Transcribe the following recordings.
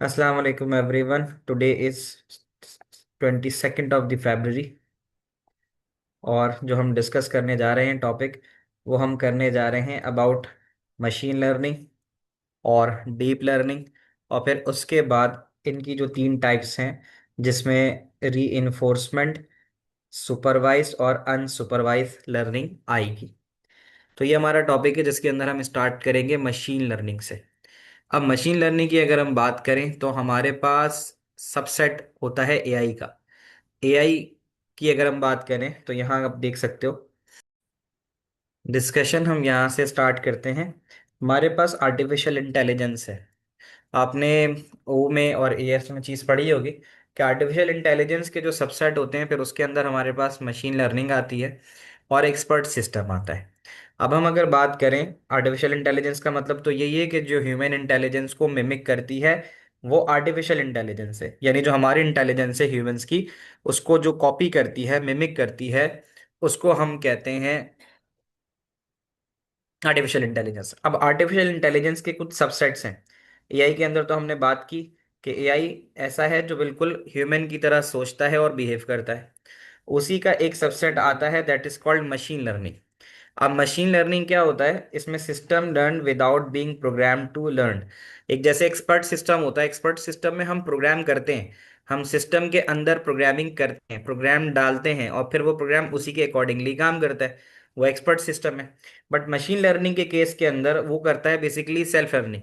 अस्सलाम वालेकुम everyone. Today is 22nd of February। और जो हम डिस्कस करने जा रहे हैं टॉपिक, वो हम करने जा रहे हैं अबाउट मशीन लर्निंग और डीप लर्निंग। और फिर उसके बाद इनकी जो तीन टाइप्स हैं, जिसमें री इन्फोर्समेंट, सुपरवाइज्ड और अनसुपरवाइज्ड लर्निंग आएगी। तो ये हमारा टॉपिक है जिसके अंदर हम स्टार्ट करेंगे मशीन लर्निंग से। अब मशीन लर्निंग की अगर हम बात करें तो हमारे पास सबसेट होता है एआई का। एआई की अगर हम बात करें तो यहाँ आप देख सकते हो, डिस्कशन हम यहाँ से स्टार्ट करते हैं। हमारे पास आर्टिफिशियल इंटेलिजेंस है। आपने ओ में और एएस में चीज़ पढ़ी होगी कि आर्टिफिशियल इंटेलिजेंस के जो सबसेट होते हैं, फिर उसके अंदर हमारे पास मशीन लर्निंग आती है और एक्सपर्ट सिस्टम आता है। अब हम अगर बात करें आर्टिफिशियल इंटेलिजेंस का मतलब तो यही है कि जो ह्यूमन इंटेलिजेंस को मिमिक करती है, वो आर्टिफिशियल इंटेलिजेंस है। यानी जो हमारी इंटेलिजेंस है ह्यूमंस की, उसको जो कॉपी करती है, मिमिक करती है, उसको हम कहते हैं आर्टिफिशियल इंटेलिजेंस। अब आर्टिफिशियल इंटेलिजेंस के कुछ सबसेट्स हैं। एआई के अंदर तो हमने बात की कि एआई ऐसा है जो बिल्कुल ह्यूमन की तरह सोचता है और बिहेव करता है। उसी का एक सबसेट आता है, that is called machine learning. अब मशीन लर्निंग क्या होता है? इसमें system learn without being program to learn. एक जैसे एक्सपर्ट सिस्टम होता है, एक्सपर्ट सिस्टम में हम प्रोग्राम करते हैं, हम सिस्टम के अंदर प्रोग्रामिंग करते हैं, प्रोग्राम डालते हैं और फिर वो प्रोग्राम उसी के अकॉर्डिंगली काम करता है। वो एक्सपर्ट सिस्टम है। बट मशीन लर्निंग के केस के अंदर वो करता है बेसिकली सेल्फ लर्निंग।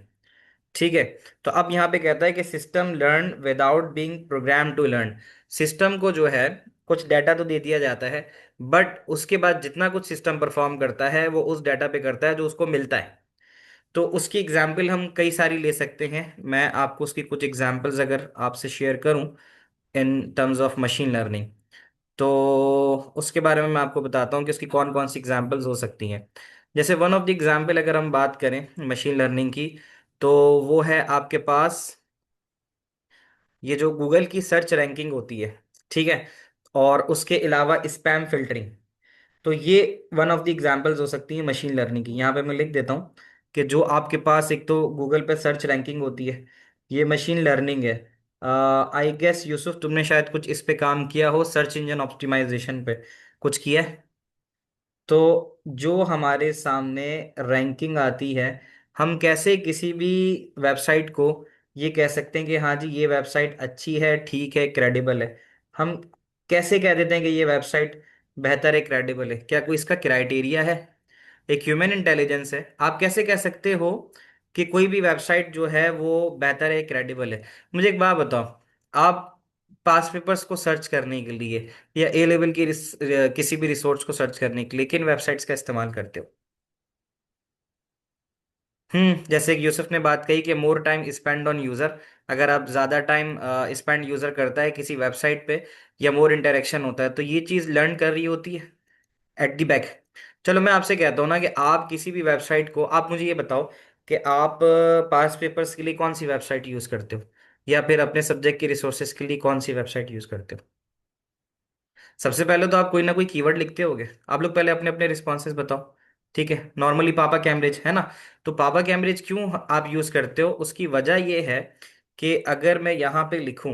ठीक है। तो अब यहाँ पे कहता है कि system learn without being program to learn. System को जो है कुछ डाटा तो दे दिया जाता है, बट उसके बाद जितना कुछ सिस्टम परफॉर्म करता है वो उस डाटा पे करता है जो उसको मिलता है। तो उसकी एग्जाम्पल हम कई सारी ले सकते हैं। मैं आपको उसकी कुछ एग्जाम्पल्स अगर आपसे शेयर करूं in terms of machine learning, तो उसके बारे में मैं आपको बताता हूँ कि उसकी कौन कौन सी एग्जाम्पल्स हो सकती हैं। जैसे वन ऑफ द एग्जाम्पल अगर हम बात करें मशीन लर्निंग की, तो वो है आपके पास ये जो गूगल की सर्च रैंकिंग होती है, ठीक है, और उसके अलावा स्पैम फिल्टरिंग। तो ये वन ऑफ द एग्जांपल्स हो सकती है मशीन लर्निंग की। यहाँ पे मैं लिख देता हूँ कि जो आपके पास एक तो गूगल पे सर्च रैंकिंग होती है, ये मशीन लर्निंग है। आई गेस यूसुफ तुमने शायद कुछ इस पे काम किया हो, सर्च इंजन ऑप्टिमाइजेशन पे कुछ किया है। तो जो हमारे सामने रैंकिंग आती है, हम कैसे किसी भी वेबसाइट को ये कह सकते हैं कि हाँ जी ये वेबसाइट अच्छी है, ठीक है, क्रेडिबल है? हम कैसे कह देते हैं कि ये वेबसाइट बेहतर है, क्रेडिबल है? क्या कोई इसका क्राइटेरिया है? एक ह्यूमन इंटेलिजेंस है, आप कैसे कह सकते हो कि कोई भी वेबसाइट जो है वो बेहतर है, क्रेडिबल है? मुझे एक बात बताओ, आप पास पेपर्स को सर्च करने के लिए या ए लेवल की किसी भी रिसोर्स को सर्च करने के लिए किन वेबसाइट्स का इस्तेमाल करते हो? जैसे कि यूसुफ ने बात कही कि more time spend on user. अगर आप ज्यादा टाइम स्पेंड यूजर करता है किसी वेबसाइट पे या मोर इंटरेक्शन होता है, तो ये चीज लर्न कर रही होती है एट द बैक। चलो मैं आपसे कहता हूँ ना कि आप किसी भी वेबसाइट को, आप मुझे ये बताओ कि आप पास पेपर्स के लिए कौन सी वेबसाइट यूज करते हो, या फिर अपने सब्जेक्ट के रिसोर्सेज के लिए कौन सी वेबसाइट यूज करते हो? सबसे पहले तो आप कोई ना कोई कीवर्ड लिखते होगे। आप लोग पहले अपने अपने रिस्पॉन्सेज बताओ। ठीक है, नॉर्मली पापा कैम्ब्रिज है ना। तो पापा कैम्ब्रिज क्यों आप यूज करते हो? उसकी वजह ये है कि अगर मैं यहाँ पे लिखूं,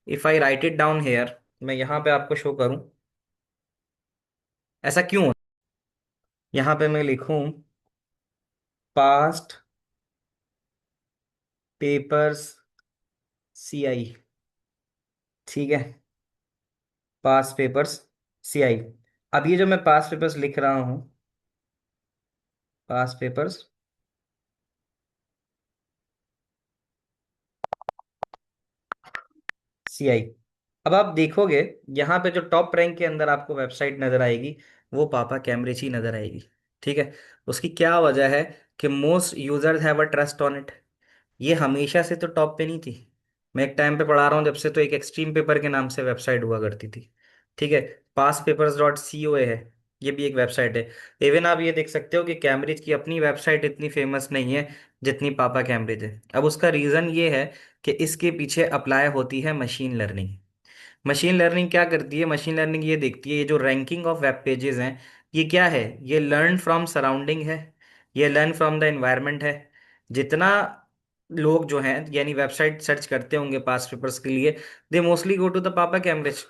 if I right it down here, मैं यहाँ पे आपको शो करूं, ऐसा क्यों? यहाँ पे मैं लिखूं पास्ट पेपर्स सीआई, ठीक है, पास्ट पेपर्स सीआई। अब ये जो मैं पास्ट पेपर्स लिख रहा हूँ, पास्ट पेपर्स सीआई, अब आप देखोगे यहाँ पे जो टॉप रैंक के अंदर आपको वेबसाइट नजर आएगी, वो पापा कैम्ब्रिज ही नजर आएगी। ठीक है। उसकी क्या वजह है? कि most users have a trust on it. ये हमेशा से तो टॉप पे नहीं थी। मैं एक टाइम पे पढ़ा रहा हूँ जब से, तो एक एक्सट्रीम पेपर के नाम से वेबसाइट हुआ करती थी। ठीक है। पास पेपर्स डॉट सी ओ ए है, ये भी एक वेबसाइट है। इवन आप ये देख सकते हो कि कैम्ब्रिज की अपनी वेबसाइट इतनी फेमस नहीं है जितनी पापा कैम्ब्रिज है। अब उसका रीजन ये है कि इसके पीछे अप्लाई होती है मशीन लर्निंग। मशीन लर्निंग क्या करती है? मशीन लर्निंग ये देखती है ये जो रैंकिंग ऑफ वेब पेजेस हैं, ये क्या है? ये लर्न फ्रॉम सराउंडिंग है, ये लर्न फ्रॉम द एनवायरनमेंट है। जितना लोग जो हैं यानी वेबसाइट सर्च करते होंगे पास्ट पेपर्स के लिए, they mostly go to the Papa Cambridge.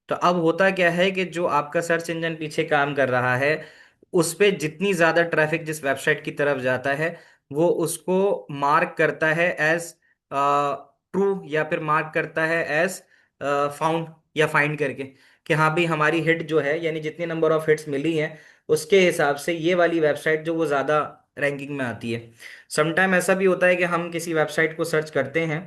तो अब होता क्या है कि जो आपका सर्च इंजन पीछे काम कर रहा है, उस पे जितनी ज्यादा ट्रैफिक जिस वेबसाइट की तरफ जाता है, वो उसको मार्क करता है एज ट्रू, या फिर मार्क करता है एज फाउंड या फाइंड करके, कि हाँ भाई हमारी हिट जो है यानी जितनी नंबर ऑफ हिट्स मिली हैं उसके हिसाब से ये वाली वेबसाइट जो वो ज्यादा रैंकिंग में आती है। समटाइम ऐसा भी होता है कि हम किसी वेबसाइट को सर्च करते हैं,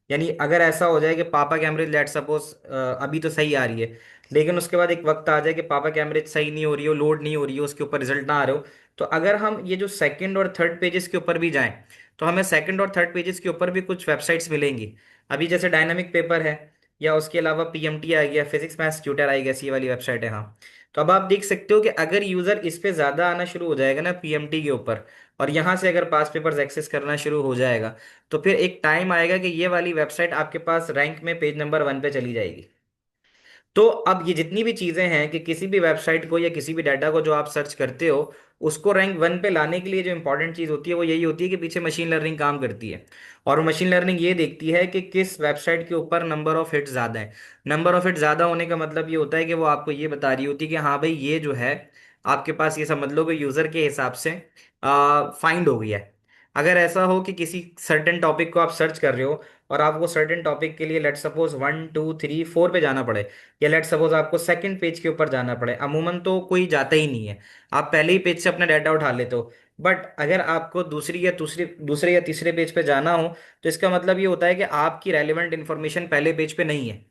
यानी अगर ऐसा हो जाए कि पापा कैम्ब्रिज लेट सपोज अभी तो सही आ रही है, लेकिन उसके बाद एक वक्त आ जाए कि पापा कैम्ब्रिज सही नहीं हो रही हो, लोड नहीं हो रही हो, उसके ऊपर रिजल्ट ना आ रहे हो, तो अगर हम ये जो सेकंड और थर्ड पेजेस के ऊपर भी जाएं, तो हमें सेकंड और थर्ड पेजेस के ऊपर भी कुछ वेबसाइट्स मिलेंगी। अभी जैसे डायनामिक पेपर है, या उसके अलावा पीएमटी आ गया, फिजिक्स मैथ्स ट्यूटर आई गया, ये वाली वेबसाइट है, हाँ। तो अब आप देख सकते हो कि अगर यूजर इस पे ज्यादा आना शुरू हो जाएगा ना पीएमटी के ऊपर, और यहां से अगर पास पेपर्स एक्सेस करना शुरू हो जाएगा, तो फिर एक टाइम आएगा कि ये वाली वेबसाइट आपके पास रैंक में पेज नंबर 1 पे चली जाएगी। तो अब ये जितनी भी चीजें हैं कि किसी भी वेबसाइट को या किसी भी डाटा को जो आप सर्च करते हो, उसको रैंक 1 पे लाने के लिए जो इंपॉर्टेंट चीज होती है वो यही होती है कि पीछे मशीन लर्निंग काम करती है। और मशीन लर्निंग ये देखती है कि किस वेबसाइट के ऊपर नंबर ऑफ हिट ज्यादा है। नंबर ऑफ हिट ज्यादा होने का मतलब ये होता है कि वो आपको ये बता रही होती है कि हाँ भाई ये जो है आपके पास, ये समझ लो कि यूजर के हिसाब से फाइंड हो गया है। अगर ऐसा हो कि किसी सर्टेन टॉपिक को आप सर्च कर रहे हो, और आपको सर्टेन टॉपिक के लिए लेट सपोज 1 2 3 4 पे जाना पड़े, या लेट सपोज आपको सेकंड पेज के ऊपर जाना पड़े, अमूमन तो कोई जाता ही नहीं है, आप पहले ही पेज से अपना डाटा उठा लेते हो। बट अगर आपको दूसरे या तीसरे पेज पे जाना हो, तो इसका मतलब ये होता है कि आपकी रेलिवेंट इंफॉर्मेशन पहले पेज पे नहीं है।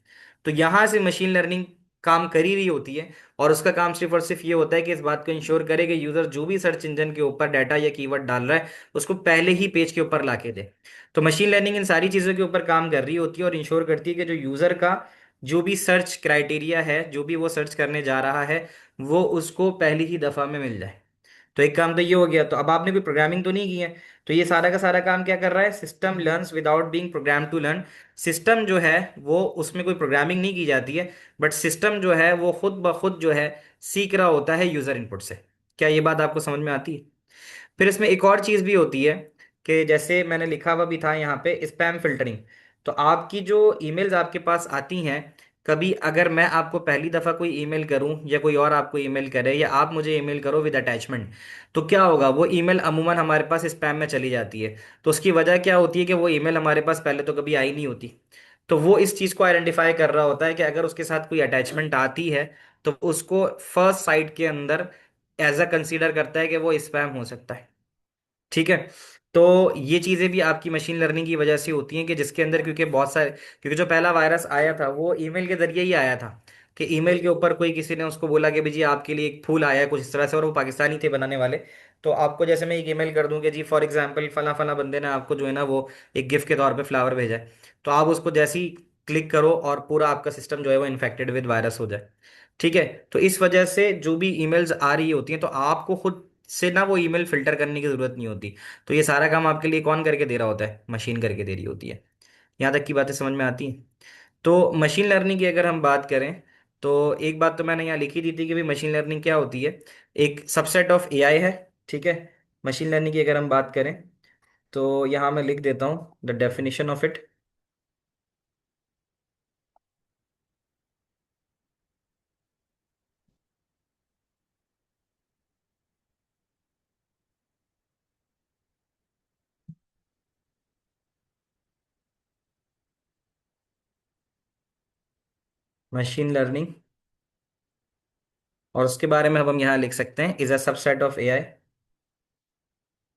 तो यहां से मशीन लर्निंग काम कर ही रही होती है, और उसका काम सिर्फ और सिर्फ ये होता है कि इस बात को इंश्योर करे कि यूजर जो भी सर्च इंजन के ऊपर डाटा या कीवर्ड डाल रहा है उसको पहले ही पेज के ऊपर ला के दे। तो मशीन लर्निंग इन सारी चीजों के ऊपर काम कर रही होती है और इंश्योर करती है कि जो यूजर का जो भी सर्च क्राइटेरिया है, जो भी वो सर्च करने जा रहा है, वो उसको पहली ही दफा में मिल जाए। तो एक काम तो ये हो गया। तो अब आपने कोई प्रोग्रामिंग तो नहीं की है, तो ये सारा का सारा काम क्या कर रहा है, system learns without being program to learn. System जो है वो, उसमें कोई प्रोग्रामिंग नहीं की जाती है, बट सिस्टम जो है वो खुद ब खुद जो है सीख रहा होता है यूजर इनपुट से। क्या ये बात आपको समझ में आती है? फिर इसमें एक और चीज भी होती है कि जैसे मैंने लिखा हुआ भी था यहाँ पे, स्पैम फिल्टरिंग। तो आपकी जो ईमेल्स आपके पास आती हैं, कभी अगर मैं आपको पहली दफा कोई ईमेल करूं, या कोई और आपको ईमेल करे, या आप मुझे ईमेल करो विद अटैचमेंट, तो क्या होगा, वो ईमेल अमूमन हमारे पास स्पैम में चली जाती है। तो उसकी वजह क्या होती है कि वो ईमेल हमारे पास पहले तो कभी आई नहीं होती। तो वो इस चीज को आइडेंटिफाई कर रहा होता है कि अगर उसके साथ कोई अटैचमेंट आती है, तो उसको फर्स्ट साइट के अंदर एज अ कंसीडर करता है कि वो स्पैम हो सकता है। ठीक है। तो ये चीजें भी आपकी मशीन लर्निंग की वजह से होती हैं कि जिसके अंदर, क्योंकि बहुत सारे, क्योंकि जो पहला वायरस आया था वो ईमेल के जरिए ही आया था, कि ईमेल के ऊपर कोई किसी ने उसको बोला कि भाई जी आपके लिए एक फूल आया है कुछ इस तरह से, और वो पाकिस्तानी थे बनाने वाले। तो आपको जैसे मैं एक ईमेल कर दूं कि जी फॉर एग्जांपल फला फला बंदे ने आपको जो है ना वो एक गिफ्ट के तौर पे फ्लावर भेजा है, तो आप उसको जैसे ही क्लिक करो और पूरा आपका सिस्टम जो है वो इन्फेक्टेड विद वायरस हो जाए। ठीक है। तो इस वजह से जो भी ईमेल्स आ रही होती हैं, तो आपको खुद से ना वो ईमेल फिल्टर करने की जरूरत नहीं होती। तो ये सारा काम आपके लिए कौन करके दे रहा होता है, मशीन करके दे रही होती है। यहाँ तक की बातें समझ में आती हैं? तो मशीन लर्निंग की अगर हम बात करें, तो एक बात तो मैंने यहाँ लिखी दी थी कि भाई मशीन लर्निंग क्या होती है, एक सबसेट ऑफ एआई है। ठीक है। मशीन लर्निंग की अगर हम बात करें, तो यहाँ मैं लिख देता हूँ the definition of it. Machine learning, और उसके बारे में अब हम यहाँ लिख सकते हैं, is a subset of AI,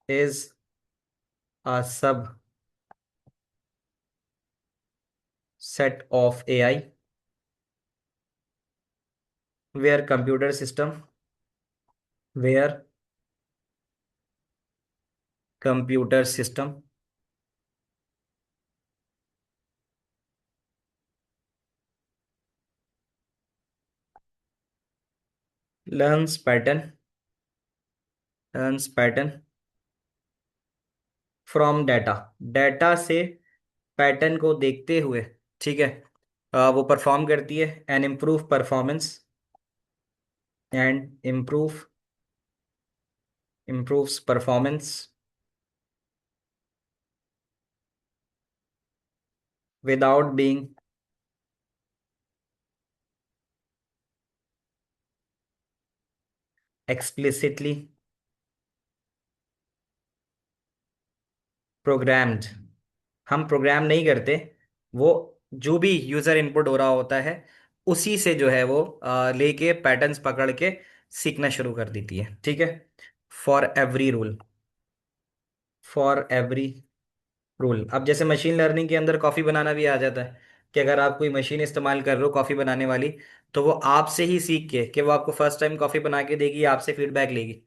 is a subset of AI where computer system, where computer system learns pattern, learns pattern from data, data से पैटर्न को देखते हुए, ठीक है, वो परफॉर्म करती है and improve performance, and improves performance without being explicitly programmed. हम प्रोग्राम नहीं करते, वो जो भी यूजर इनपुट हो रहा होता है उसी से जो है वो लेके पैटर्न्स पकड़ के सीखना शुरू कर देती है, ठीक है। For every rule, for every rule. अब जैसे मशीन लर्निंग के अंदर कॉफी बनाना भी आ जाता है, कि अगर आप कोई मशीन इस्तेमाल कर रहे हो कॉफी बनाने वाली, तो वो आपसे ही सीख के, कि वो आपको फर्स्ट टाइम कॉफी बना के देगी, आपसे फीडबैक लेगी,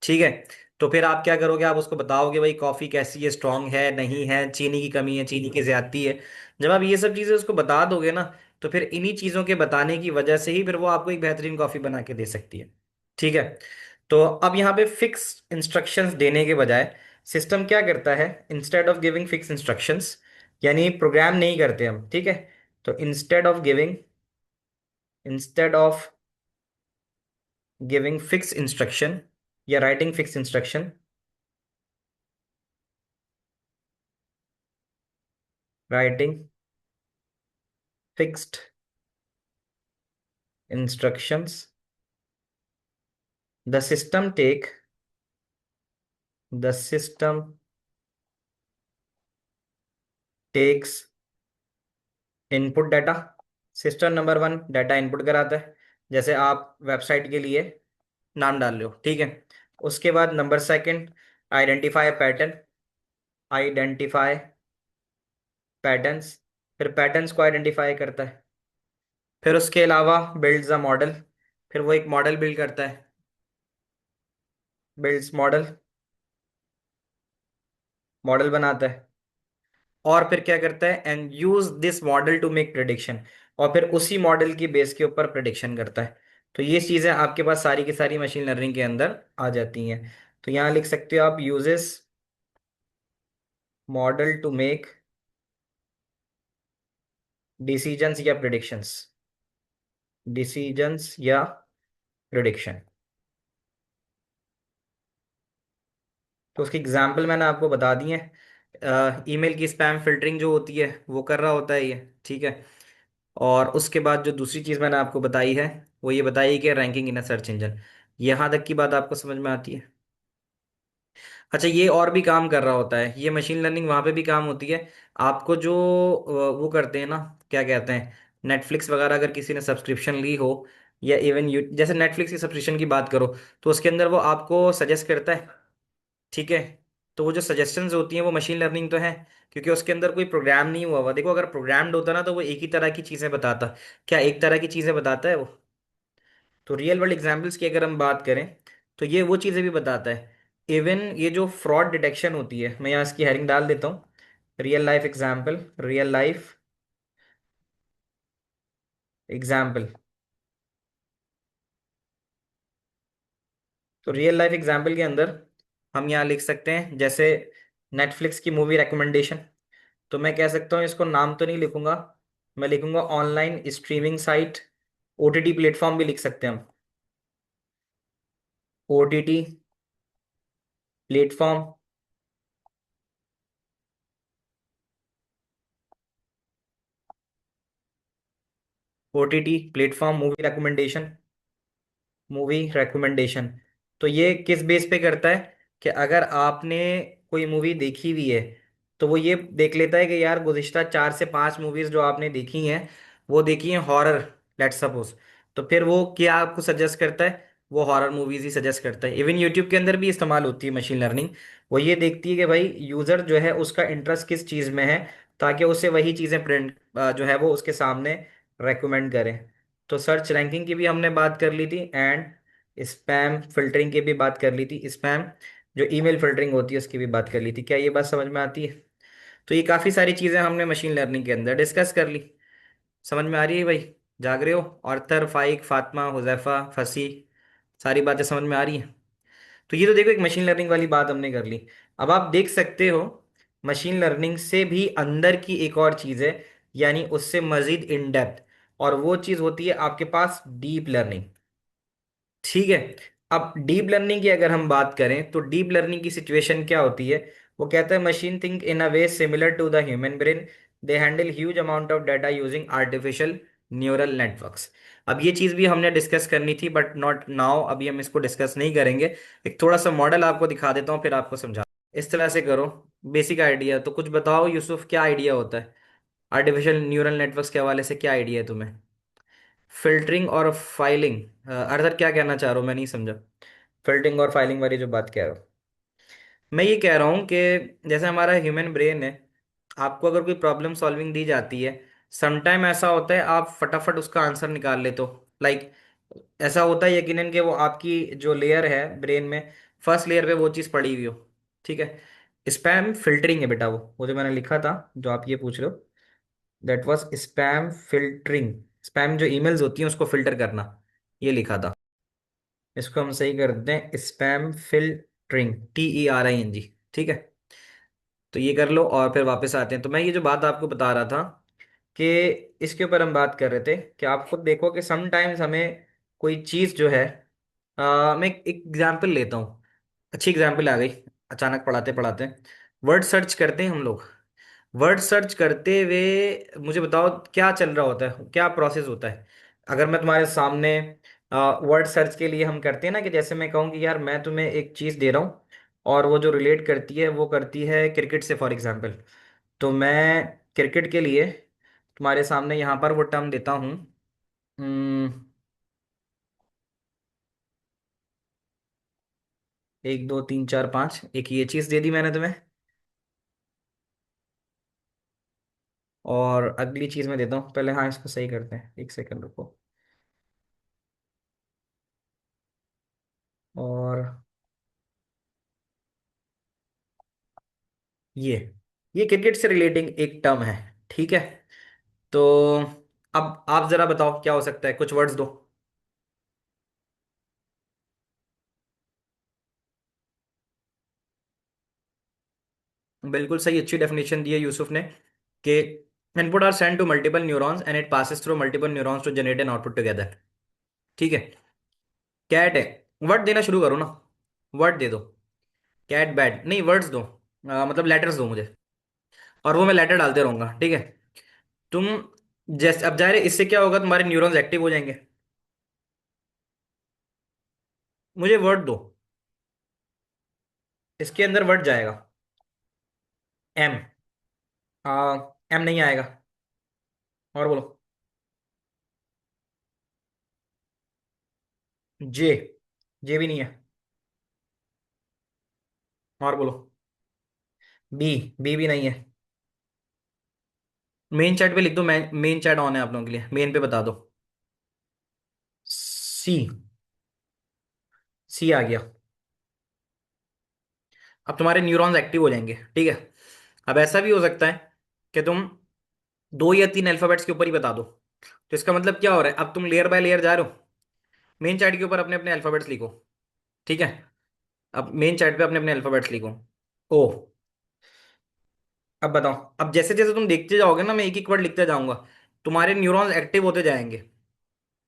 ठीक है। तो फिर आप क्या करोगे, आप उसको बताओगे भाई कॉफी कैसी है, स्ट्रांग है नहीं है, चीनी की कमी है, चीनी की ज्यादती है। जब आप ये सब चीजें उसको बता दोगे ना, तो फिर इन्हीं चीजों के बताने की वजह से ही फिर वो आपको एक बेहतरीन कॉफी बना के दे सकती है, ठीक है। तो अब यहाँ पे फिक्स इंस्ट्रक्शंस देने के बजाय सिस्टम क्या करता है, instead of giving fix instructions, यानी प्रोग्राम नहीं करते हम, ठीक है। तो instead of giving fix instruction या writing fix instruction, writing fixed instructions, the system take the system takes input data. System number one data input कराता है, जैसे आप वेबसाइट के लिए नाम डाल रहे हो, ठीक है। उसके बाद number second, identify pattern, identify patterns, फिर पैटर्न्स को आइडेंटिफाई करता है। फिर उसके अलावा बिल्ड्स अ मॉडल, फिर वो एक मॉडल बिल्ड करता है, बिल्ड्स मॉडल, मॉडल बनाता है। और फिर क्या करता है, and use this model to make prediction, और फिर उसी मॉडल की बेस के ऊपर प्रिडिक्शन करता है। तो ये चीजें आपके पास सारी की सारी मशीन लर्निंग के अंदर आ जाती हैं। तो यहाँ लिख सकते हो आप, uses model to make decisions या प्रिडिक्शंस, डिसीजंस या प्रिडिक्शन। तो उसकी एग्जांपल मैंने आपको बता दी है। ईमेल की स्पैम फिल्टरिंग जो होती है वो कर रहा होता है ये, ठीक है। और उसके बाद जो दूसरी चीज़ मैंने आपको बताई है, वो ये बताई कि रैंकिंग इन अ सर्च इंजन। यहाँ तक की बात आपको समझ में आती है। अच्छा, ये और भी काम कर रहा होता है, ये मशीन लर्निंग वहाँ पे भी काम होती है। आपको जो वो करते हैं ना, क्या कहते हैं, नेटफ्लिक्स वगैरह अगर किसी ने सब्सक्रिप्शन ली हो, या इवन यू, जैसे नेटफ्लिक्स की सब्सक्रिप्शन की बात करो, तो उसके अंदर वो आपको सजेस्ट करता है, ठीक है। तो वो जो सजेशंस होती हैं वो मशीन लर्निंग तो है, क्योंकि उसके अंदर कोई प्रोग्राम नहीं हुआ हुआ। देखो, अगर प्रोग्राम्ड होता ना तो वो एक ही तरह की चीज़ें बताता। क्या एक तरह की चीज़ें बताता है वो? तो रियल वर्ल्ड एग्जाम्पल्स की अगर हम बात करें, तो ये वो चीज़ें भी बताता है। इवन ये जो फ्रॉड डिटेक्शन होती है, मैं यहाँ इसकी हेडिंग डाल देता हूँ, real life example, real life example. तो रियल लाइफ एग्जाम्पल के अंदर हम यहाँ लिख सकते हैं, जैसे नेटफ्लिक्स की मूवी रिकमेंडेशन। तो मैं कह सकता हूँ, इसको नाम तो नहीं लिखूंगा, मैं लिखूंगा online streaming site, OTT platform भी लिख सकते हैं हम, OTT platform, OTT platform movie recommendation, movie recommendation. तो ये किस बेस पे करता है, कि अगर आपने कोई मूवी देखी हुई है, तो वो ये देख लेता है कि यार गुज़िश्ता 4 से 5 मूवीज जो आपने देखी हैं, वो देखी हैं हॉरर, लेट्स सपोज। तो फिर वो क्या आपको सजेस्ट करता है, वो हॉरर मूवीज ही सजेस्ट करता है। इवन यूट्यूब के अंदर भी इस्तेमाल होती है मशीन लर्निंग। वो ये देखती है कि भाई यूजर जो है उसका इंटरेस्ट किस चीज़ में है, ताकि उसे वही चीज़ें प्रिंट जो है वो उसके सामने रेकमेंड करें। तो सर्च रैंकिंग की भी हमने बात कर ली थी, एंड स्पैम फिल्टरिंग की भी बात कर ली थी, स्पैम जो ईमेल फिल्टरिंग होती है उसकी भी बात कर ली थी। क्या ये बात समझ में आती है? तो ये काफ़ी सारी चीज़ें हमने मशीन लर्निंग के अंदर डिस्कस कर ली। समझ में आ रही है भाई? जाग रहे हो? ऑर्थर, फाइक, फातिमा, हुजैफा, फसी, सारी बातें समझ में आ रही हैं? तो ये तो देखो, एक मशीन लर्निंग वाली बात हमने कर ली। अब आप देख सकते हो, मशीन लर्निंग से भी अंदर की एक और चीज़ है, यानी उससे मजीद इन डेप्थ, और वो चीज़ होती है आपके पास डीप लर्निंग, ठीक है। अब डीप लर्निंग की अगर हम बात करें, तो डीप लर्निंग की सिचुएशन क्या होती है, वो कहता है machine think in a way similar to the human brain, they handle huge amount of data using artificial neural networks. अब ये चीज़ भी हमने डिस्कस करनी थी बट नॉट नाउ, अभी हम इसको डिस्कस नहीं करेंगे। एक थोड़ा सा मॉडल आपको दिखा देता हूँ फिर आपको समझा। इस तरह से करो, बेसिक आइडिया। तो कुछ बताओ यूसुफ, क्या आइडिया होता है आर्टिफिशियल न्यूरल नेटवर्क्स के हवाले से, क्या आइडिया है तुम्हें? फिल्टरिंग और फाइलिंग। अर्थात क्या कहना चाह रहा हूँ मैं नहीं समझा। फिल्टरिंग और फाइलिंग वाली जो बात कह रहा हूँ, मैं ये कह रहा हूँ कि जैसे हमारा ह्यूमन ब्रेन है, आपको अगर कोई प्रॉब्लम सॉल्विंग दी जाती है, समटाइम ऐसा होता है आप फटाफट उसका आंसर निकाल लेते हो। लाइक ऐसा होता है यकीनन कि वो आपकी जो लेयर है ब्रेन में, फर्स्ट लेयर पे वो चीज़ पड़ी हुई हो। ठीक है, स्पैम फिल्टरिंग है बेटा, वो जो मैंने लिखा था, जो आप ये पूछ रहे हो, that was spam filtering. Spam जो ईमेल्स होती हैं उसको फिल्टर करना, ये लिखा था। इसको हम सही कर देते हैं स्पैम फिल्टरिंग, TERING। ठीक है, तो ये कर लो और फिर वापस आते हैं। तो मैं ये जो बात आपको बता रहा था कि इसके ऊपर हम बात कर रहे थे कि आप खुद देखो कि समटाइम्स हमें कोई चीज़ जो है, मैं एक एग्जांपल लेता हूँ, अच्छी एग्जांपल आ गई अचानक पढ़ाते पढ़ाते। वर्ड सर्च करते हैं हम लोग, वर्ड सर्च करते हुए मुझे बताओ क्या चल रहा होता है, क्या प्रोसेस होता है। अगर मैं तुम्हारे सामने वर्ड सर्च के लिए हम करते हैं ना, कि जैसे मैं कहूँ कि यार मैं तुम्हें एक चीज़ दे रहा हूँ और वो जो रिलेट करती है वो करती है क्रिकेट से फॉर एग्जांपल, तो मैं क्रिकेट के लिए तुम्हारे सामने यहाँ पर वो टर्म देता हूँ। हम्म, 1 2 3 4 5, एक ये चीज़ दे दी मैंने तुम्हें, और अगली चीज़ मैं देता हूँ पहले। हाँ, इसको सही करते हैं, एक सेकंड रुको। और ये ये क्रिकेट से रिलेटिंग एक टर्म है। ठीक है, तो अब आप जरा बताओ क्या हो सकता है, कुछ वर्ड्स दो। बिल्कुल सही, अच्छी डेफिनेशन दी है यूसुफ ने कि input are sent to multiple neurons and it passes through multiple neurons to generate an output together. ठीक है, कैट है, वर्ड देना शुरू करो ना, वर्ड दे दो। कैट बैट नहीं, वर्ड्स दो, मतलब लेटर्स दो मुझे, और वो मैं लेटर डालते रहूंगा। ठीक है, तुम जैसे अब जाहिर है इससे क्या होगा, तुम्हारे न्यूरॉन्स एक्टिव हो जाएंगे। मुझे वर्ड दो, इसके अंदर वर्ड जाएगा। एम, एम नहीं आएगा, और बोलो। जे, जे भी नहीं है, और बोलो। बी, बी भी नहीं है। मेन चैट पे लिख दो, मेन चैट ऑन है आप लोगों के लिए, मेन पे बता दो। सी, सी आ गया। अब तुम्हारे न्यूरॉन्स एक्टिव हो जाएंगे। ठीक है, अब ऐसा भी हो सकता है कि तुम 2 या 3 अल्फाबेट्स के ऊपर ही बता दो। तो इसका मतलब क्या हो रहा है, अब तुम लेयर बाय लेयर जा रहे हो, मेन चैट के ऊपर अपने अपने अल्फाबेट्स लिखो। ठीक है, अब मेन चैट पे अपने अपने अल्फाबेट्स लिखो। ओ, अब बताओ, अब जैसे जैसे तुम देखते जाओगे ना, मैं एक एक वर्ड लिखते जाऊंगा, तुम्हारे न्यूरॉन्स एक्टिव होते जाएंगे।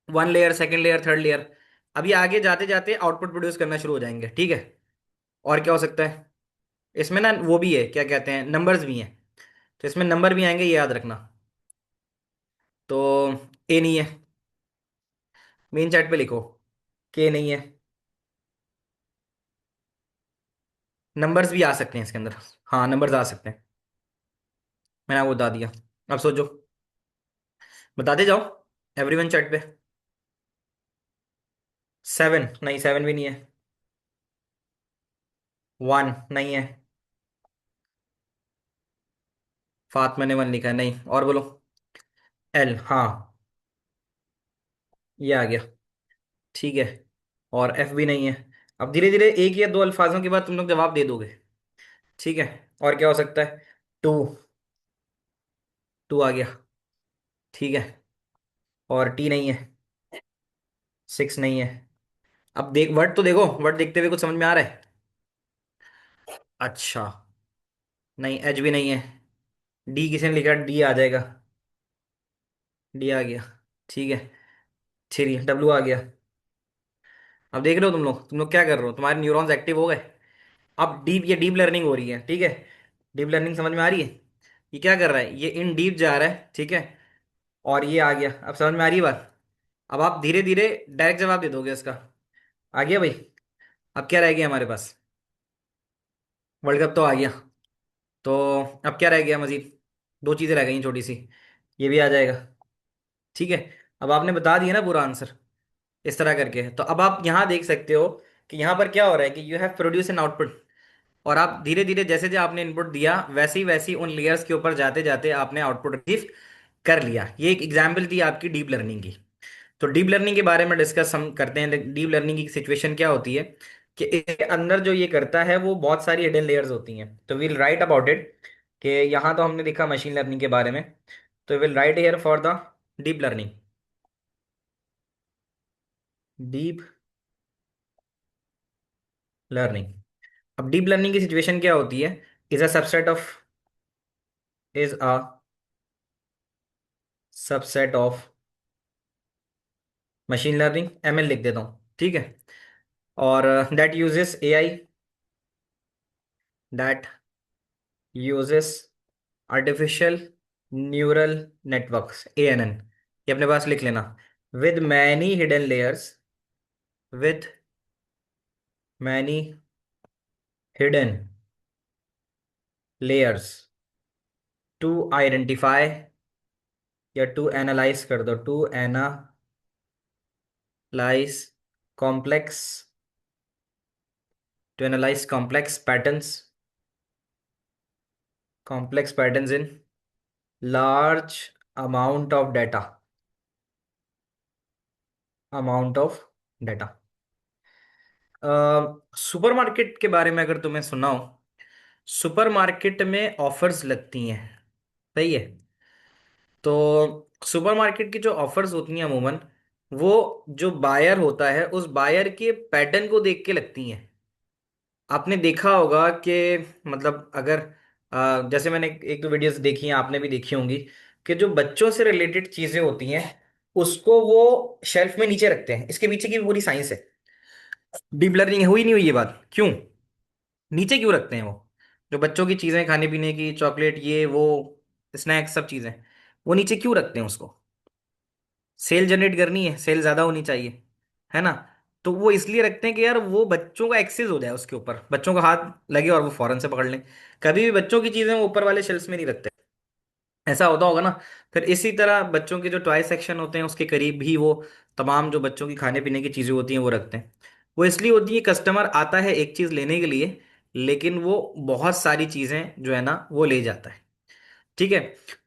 1 layer, second layer, third layer, अभी आगे जाते जाते आउटपुट प्रोड्यूस करना शुरू हो जाएंगे। ठीक है, और क्या हो सकता है इसमें ना, वो भी है, क्या कहते हैं, नंबर्स भी हैं, तो इसमें नंबर भी आएंगे, ये याद रखना। तो ए नहीं है, मेन चैट पे लिखो। के नहीं है, नंबर्स भी आ सकते हैं इसके अंदर। हाँ, नंबर्स आ सकते हैं, मैंने आपको बता दिया। अब सोचो, बताते जाओ एवरीवन चैट पे। 7 नहीं, 7 भी नहीं है। 1 नहीं है। फात मैंने 1 लिखा है, नहीं, और बोलो। एल, हाँ, ये आ गया। ठीक है, और एफ भी नहीं है। अब धीरे धीरे एक या दो अल्फाजों के बाद तुम लोग जवाब दे दोगे। ठीक है, और क्या हो सकता है, 2, 2 आ गया। ठीक है, और टी नहीं है, 6 नहीं है। अब देख, वर्ड तो देखो, वर्ड देखते हुए कुछ समझ में आ रहा है? अच्छा, नहीं, एच भी नहीं है। डी किसी ने लिखा, डी आ जाएगा। डी आ गया। ठीक है, 3, डब्ल्यू आ गया। अब देख रहे हो तुम लोग क्या कर रहे हो, तुम्हारे न्यूरॉन्स एक्टिव हो गए। अब डीप, ये डीप लर्निंग हो रही है। ठीक है, डीप लर्निंग समझ में आ रही है? ये क्या कर रहा है, ये इन डीप जा रहा है, ठीक है। और ये आ गया, अब समझ में आ रही है बात। अब आप धीरे धीरे डायरेक्ट जवाब दे दोगे इसका। आ गया भाई। अब क्या रह गया हमारे पास, वर्ल्ड कप तो आ गया। तो अब क्या रह गया मजीद, दो चीजें रह गई छोटी सी, ये भी आ जाएगा, ठीक है। अब आपने बता दिया ना पूरा आंसर इस तरह करके, तो अब आप यहाँ देख सकते हो कि यहाँ पर क्या हो रहा है कि you have produce an output. और आप धीरे धीरे जैसे जैसे आपने इनपुट दिया वैसे ही वैसे ही उन लेयर्स के ऊपर जाते जाते आपने आउटपुट रिसीव कर लिया। ये एक एग्जाम्पल थी आपकी डीप लर्निंग की। तो डीप लर्निंग के बारे में डिस्कस हम करते हैं। डीप लर्निंग की सिचुएशन क्या होती है कि इसके अंदर जो ये करता है वो बहुत सारी हिडन लेयर्स होती हैं। तो विल राइट अबाउट इट, कि यहाँ तो हमने देखा मशीन लर्निंग के बारे में, तो will write here for the deep learning. Deep learning. अब डीप लर्निंग की सिचुएशन क्या होती है, is a subset of, is a subset of machine learning, ML लिख देता हूँ, ठीक है। और that uses AI, that uses artificial neural networks, ANN. ये अपने पास लिख लेना। With many hidden layers, with many hidden layers to identify, या टू एनालाइज कर दो, to analyse complex, to analyse complex patterns in large amount of data, amount of data. Supermarket के बारे में अगर तुम्हें सुना हो, सुपरमार्केट में ऑफर्स लगती हैं, सही है। तो सुपरमार्केट की जो ऑफर्स होती हैं अमूमन, वो जो बायर होता है उस बायर के पैटर्न को देख के लगती हैं। आपने देखा होगा कि मतलब अगर जैसे मैंने एक दो वीडियोस देखी हैं, आपने भी देखी होंगी, कि जो बच्चों से रिलेटेड चीजें होती हैं उसको वो शेल्फ में नीचे रखते हैं। इसके पीछे की भी पूरी साइंस है। डीप लर्निंग हुई नहीं हुई ये बात, क्यों नीचे क्यों रखते हैं वो, जो बच्चों की चीजें खाने पीने की, चॉकलेट, ये वो, स्नैक्स, सब चीजें, वो नीचे क्यों रखते हैं उसको। सेल जनरेट करनी है, सेल ज्यादा होनी चाहिए, है ना। तो वो इसलिए रखते हैं कि यार वो बच्चों का एक्सेस हो जाए उसके ऊपर, बच्चों का हाथ लगे और वो फौरन से पकड़ लें। कभी भी बच्चों की चीजें वो ऊपर वाले शेल्फ्स में नहीं रखते, ऐसा होता होगा ना। फिर इसी तरह बच्चों के जो टॉय सेक्शन होते हैं उसके करीब भी वो तमाम जो बच्चों की खाने पीने की चीजें होती हैं वो रखते हैं। वो इसलिए होती है, कस्टमर आता है एक चीज लेने के लिए, लेकिन वो बहुत सारी चीजें जो है ना वो ले जाता है, ठीक है।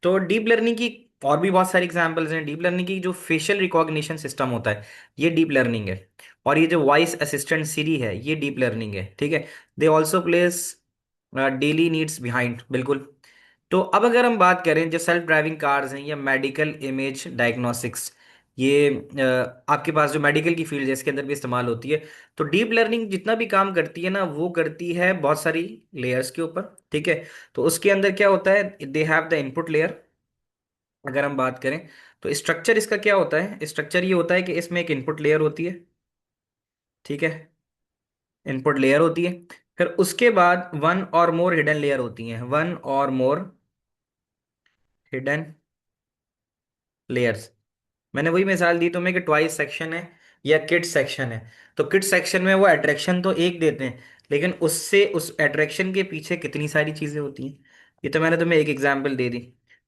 तो डीप लर्निंग की और भी बहुत सारी एग्जांपल्स हैं। डीप लर्निंग की जो फेशियल रिकॉग्निशन सिस्टम होता है, ये डीप लर्निंग है। और ये जो वॉइस असिस्टेंट सीरी है, ये डीप लर्निंग है, ठीक है। They also place daily needs behind, बिल्कुल। तो अब अगर हम बात करें जो सेल्फ ड्राइविंग कार्स हैं या मेडिकल इमेज डायग्नोस्टिक्स, ये आपके पास जो मेडिकल की फील्ड है इसके अंदर भी इस्तेमाल होती है। तो डीप लर्निंग जितना भी काम करती है ना, वो करती है बहुत सारी लेयर्स के ऊपर, ठीक है। तो उसके अंदर क्या होता है, they have the input layer. अगर हम बात करें तो स्ट्रक्चर इसका क्या होता है, स्ट्रक्चर ये होता है कि इसमें एक इनपुट लेयर होती है, ठीक है, इनपुट लेयर होती है। फिर उसके बाद वन और मोर हिडन लेयर होती हैं, वन और मोर हिडन लेयर्स। मैंने वही मिसाल दी तुम्हें कि ट्वाइस सेक्शन है या किड्स सेक्शन है। तो किड्स सेक्शन में वो अट्रैक्शन तो एक देते हैं, लेकिन उससे उस अट्रैक्शन के पीछे कितनी सारी चीजें होती हैं, ये तो मैंने तुम्हें एक एग्जांपल दे दी।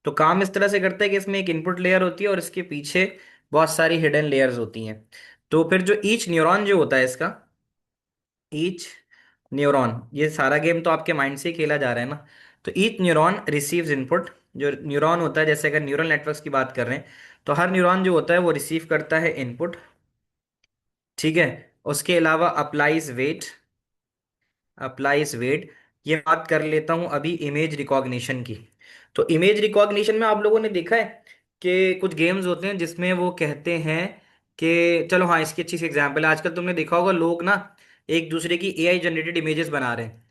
तो काम इस तरह से करता है कि इसमें एक इनपुट लेयर होती है और इसके पीछे बहुत सारी हिडन लेयर्स होती हैं। तो फिर जो ईच न्यूरॉन जो होता है इसका, ईच न्यूरॉन, ये सारा गेम तो आपके माइंड से ही खेला जा रहा है ना। तो ईच न्यूरॉन रिसीव्स इनपुट। जो न्यूरॉन होता है, जैसे अगर न्यूरल नेटवर्क्स की बात कर रहे हैं, तो हर न्यूरॉन जो होता है वो रिसीव करता है इनपुट, ठीक है। उसके अलावा अप्लाइज वेट। ये बात कर लेता हूं अभी इमेज रिकॉग्निशन की। तो इमेज रिकॉग्निशन में आप लोगों ने देखा है कि कुछ गेम्स होते हैं जिसमें वो कहते हैं कि चलो हाँ, इसकी अच्छी सी एग्जांपल है, आजकल तुमने देखा होगा लोग ना एक दूसरे की एआई जनरेटेड इमेजेस बना रहे हैं।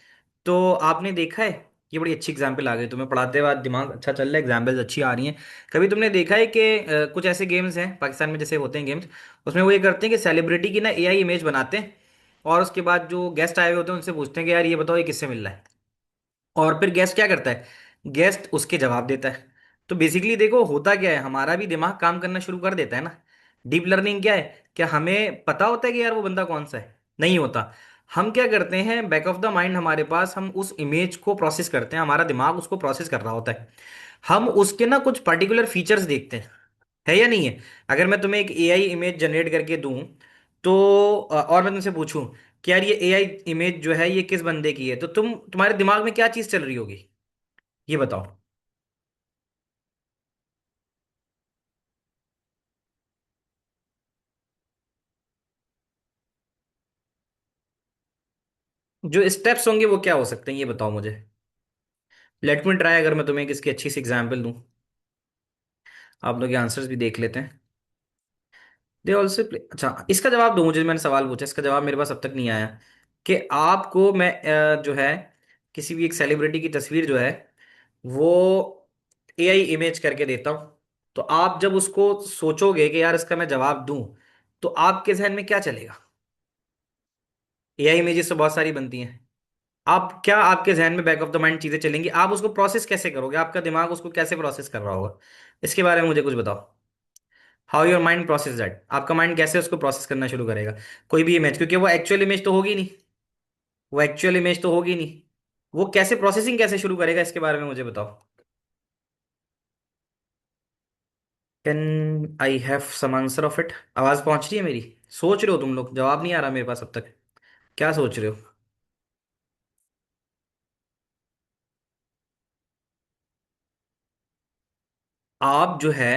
तो आपने देखा है, ये बड़ी अच्छी एग्जांपल आ गई, तुम्हें पढ़ाते बाद दिमाग अच्छा चल रहा है, एग्जांपल्स अच्छी आ रही हैं। कभी तुमने देखा है कि कुछ ऐसे गेम्स हैं पाकिस्तान में जैसे होते हैं गेम्स, उसमें वो ये करते हैं कि सेलिब्रिटी की ना एआई इमेज बनाते हैं, और उसके बाद जो गेस्ट आए हुए होते हैं उनसे पूछते हैं कि यार ये बताओ ये किससे मिल रहा है। और फिर गेस्ट क्या करता है, गेस्ट उसके जवाब देता है। तो बेसिकली देखो होता क्या है, हमारा भी दिमाग काम करना शुरू कर देता है ना। डीप लर्निंग क्या है, क्या हमें पता होता है कि यार वो बंदा कौन सा है? नहीं होता। हम क्या करते हैं, बैक ऑफ द माइंड हमारे पास हम उस इमेज को प्रोसेस करते हैं, हमारा दिमाग उसको प्रोसेस कर रहा होता है। हम उसके ना कुछ पर्टिकुलर फीचर्स देखते हैं, है या नहीं है? अगर मैं तुम्हें एक एआई इमेज जनरेट करके दूं, तो और मैं तुमसे पूछूं कि यार ये एआई इमेज जो है ये किस बंदे की है, तो तुम्हारे दिमाग में क्या चीज चल रही होगी, ये बताओ। जो स्टेप्स होंगे वो क्या हो सकते हैं, ये बताओ मुझे। लेट मी ट्राई, अगर मैं तुम्हें एक इसकी अच्छी सी एग्जांपल दूं। आप लोग के आंसर्स भी देख लेते हैं। दे ऑल्सो प्ले, अच्छा इसका जवाब दो मुझे, मैंने सवाल पूछा इसका जवाब मेरे पास अब तक नहीं आया। कि आपको मैं जो है किसी भी एक सेलिब्रिटी की तस्वीर जो है वो एआई इमेज करके देता हूं, तो आप जब उसको सोचोगे कि यार इसका मैं जवाब दूं, तो आपके जहन में क्या चलेगा? एआई इमेजेस तो बहुत सारी बनती हैं। आप क्या, आपके जहन में बैक ऑफ द माइंड चीजें चलेंगी, आप उसको प्रोसेस कैसे करोगे, आपका दिमाग उसको कैसे प्रोसेस कर रहा होगा? इसके बारे में मुझे कुछ बताओ। How your mind process that, आपका माइंड कैसे उसको प्रोसेस करना शुरू करेगा? कोई भी इमेज, क्योंकि वो एक्चुअल इमेज तो होगी नहीं, वो एक्चुअल इमेज तो होगी नहीं, वो कैसे प्रोसेसिंग कैसे शुरू करेगा, इसके बारे में मुझे बताओ। Can I have some answer of it? आवाज पहुंच रही है मेरी? सोच रहे हो तुम लोग, जवाब नहीं आ रहा मेरे पास अब तक। क्या सोच रहे हो? आप जो है